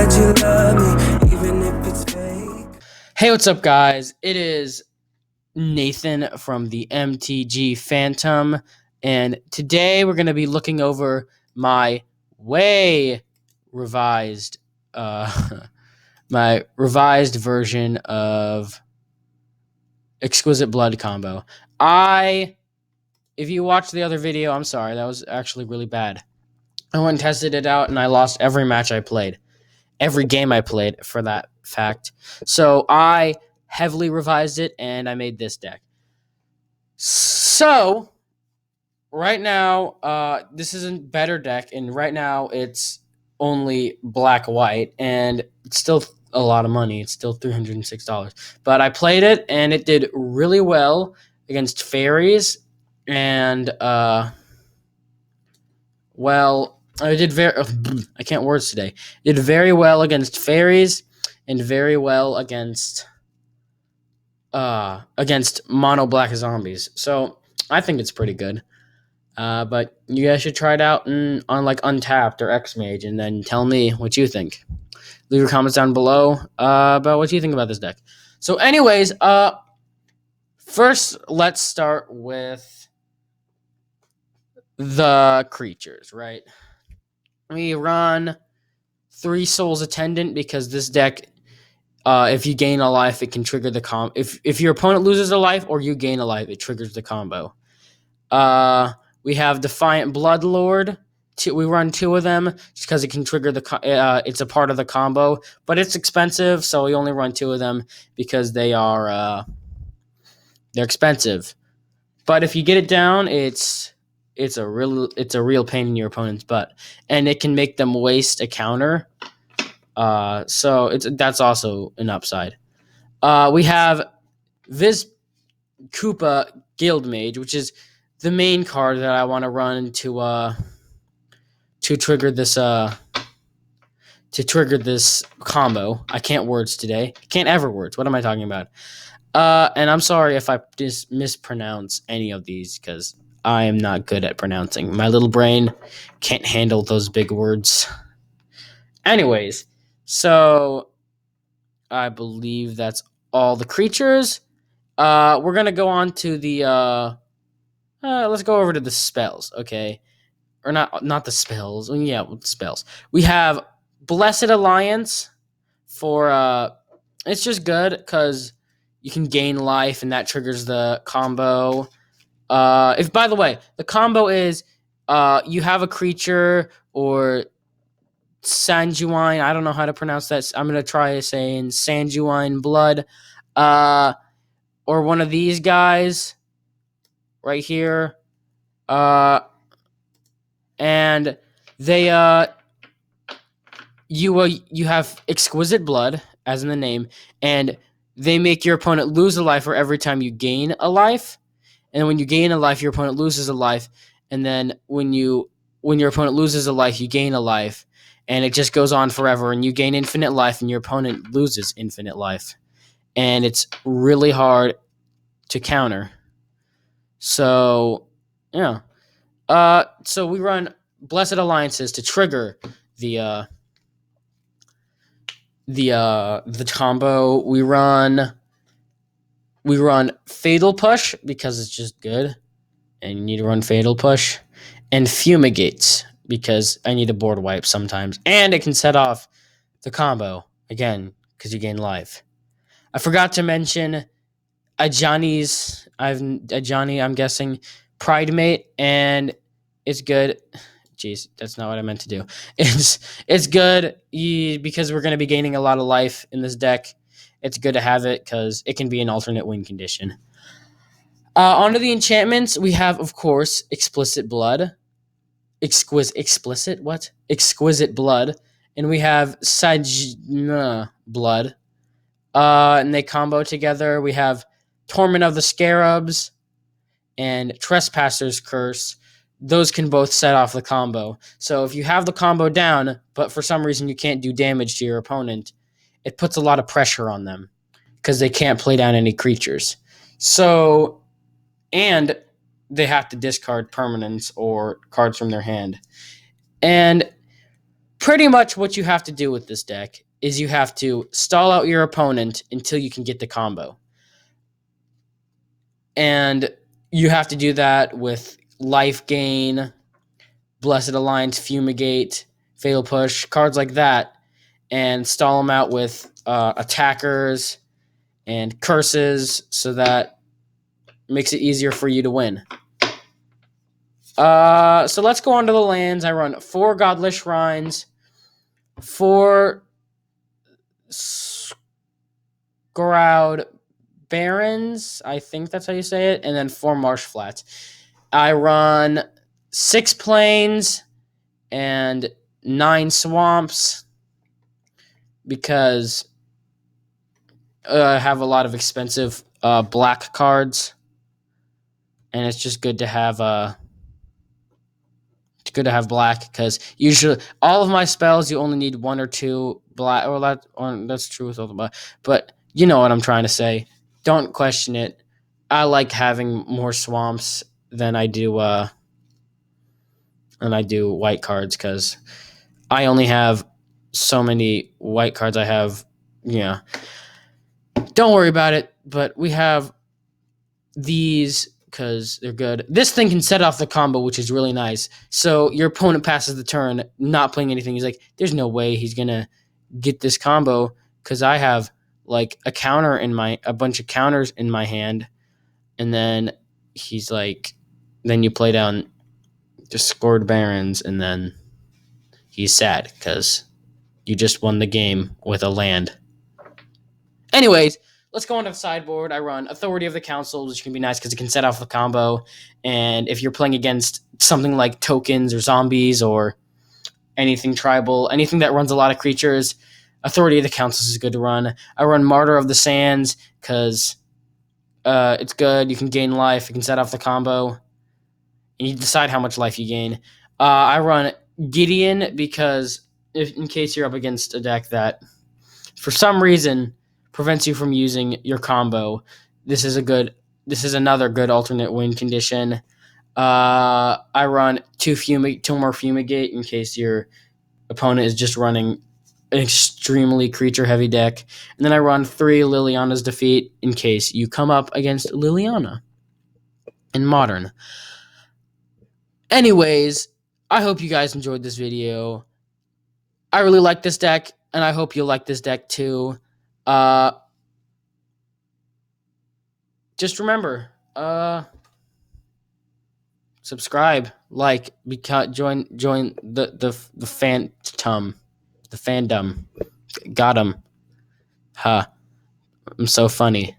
that you love me, even if it's fake. Hey, what's up, guys? It is Nathan from the MTG Phantom, and today we're going to be looking over my way revised, my revised version of Exquisite Blood combo. If you watched the other video, I'm sorry, that was actually really bad. I went and tested it out, and I lost every match I played. Every game I played, for that fact. So I heavily revised it, and I made this deck. So right now, this is a better deck, and right now it's only black white, and it's still a lot of money. It's still $306. But I played it, and it did really well against fairies, and I did I can't words today. Did very well against fairies and very well against mono black zombies. So I think it's pretty good. But you guys should try it out on like Untapped or X Mage, and then tell me what you think. Leave your comments down below about what you think about this deck. So, anyways, first let's start with the creatures, right? We run 3 Souls Attendant because this deck, if you gain a life, it can trigger the if your opponent loses a life or you gain a life, it triggers the combo. We have Defiant Bloodlord. We run 2 of them just because it can trigger it's a part of the combo, but it's expensive, so we only run 2 of them because they're expensive. But if you get it down, it's a real pain in your opponent's butt, and it can make them waste a counter. So that's also an upside. We have this Koopa Guild Mage, which is the main card that I want to run to trigger this combo. I can't words today. Can't ever words. What am I talking about? And I'm sorry if I just mispronounce any of these because I am not good at pronouncing. My little brain can't handle those big words. Anyways, so I believe that's all the creatures. We're gonna go on to the let's go over to the spells, okay? Or not the spells. Yeah, spells. We have Blessed Alliance for it's just good because you can gain life and that triggers the combo. If by the way, the combo is you have a creature or Sanjuine, I don't know how to pronounce that. I'm gonna try saying Sanjuine Blood. Or one of these guys right here. And they you have Exquisite Blood, as in the name, and they make your opponent lose a life for every time you gain a life. And when you gain a life, your opponent loses a life. And then when your opponent loses a life, you gain a life. And it just goes on forever, and you gain infinite life, and your opponent loses infinite life. And it's really hard to counter. So, yeah. So we run Blessed Alliances to trigger the combo. We run Fatal Push because it's just good, and you need to run Fatal Push, and Fumigates because I need a board wipe sometimes, and it can set off the combo again because you gain life. I forgot to mention Ajani's. I'm guessing Pride Mate, and it's good. Jeez, that's not what I meant to do. It's good because we're going to be gaining a lot of life in this deck. It's good to have it because it can be an alternate win condition. Onto the enchantments, we have, of course, Explicit Blood. Explicit? What? Exquisite Blood. And we have Sajna Blood. And they combo together. We have Torment of the Scarabs and Trespasser's Curse. Those can both set off the combo. So if you have the combo down, but for some reason you can't do damage to your opponent, it puts a lot of pressure on them because they can't play down any creatures. So, and they have to discard permanents or cards from their hand. And pretty much what you have to do with this deck is you have to stall out your opponent until you can get the combo. And you have to do that with Life Gain, Blessed Alliance, Fumigate, Fatal Push, cards like that, and stall them out with attackers and curses so that makes it easier for you to win. So let's go on to the lands. I run 4 Godless Shrines, 4 Scroud Barrens, I think that's how you say it, and then 4 Marsh Flats. I run 6 Plains and 9 Swamps because I have a lot of expensive black cards, and it's just good to have black because usually all of my spells you only need 1 or 2 black. Well, that's true with all the black, but you know what I'm trying to say. Don't question it. I like having more swamps than I do white cards because I only have so many white cards. I have, yeah. Don't worry about it, but we have these because they're good. This thing can set off the combo, which is really nice. So your opponent passes the turn, not playing anything. He's like, there's no way he's going to get this combo because I have like a bunch of counters in my hand. And then he's like, then you play down just scored Barons, and then he's sad because you just won the game with a land. Anyways, let's go on to the sideboard. I run Authority of the Council, which can be nice because it can set off the combo. And if you're playing against something like tokens or zombies or anything tribal, anything that runs a lot of creatures, Authority of the Council is good to run. I run Martyr of the Sands because it's good. You can gain life. You can set off the combo. And you decide how much life you gain. I run Gideon because in case you're up against a deck that, for some reason, prevents you from using your combo, this is another good alternate win condition. I run 2 more Fumigate in case your opponent is just running an extremely creature-heavy deck. And then I run 3 Liliana's Defeat in case you come up against Liliana in Modern. Anyways, I hope you guys enjoyed this video. I really like this deck, and I hope you like this deck too. Just remember, subscribe, like, join the fandom. Got him. Ha. I'm so funny.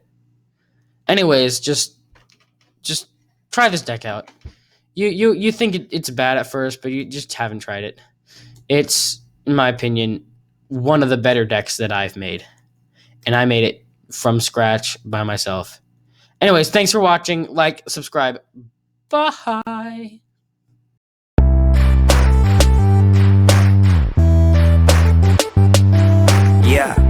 Anyways, just try this deck out. You think it's bad at first, but you just haven't tried it. It's, in my opinion, one of the better decks that I've made. And I made it from scratch by myself. Anyways, thanks for watching. Like, subscribe. Bye. Yeah.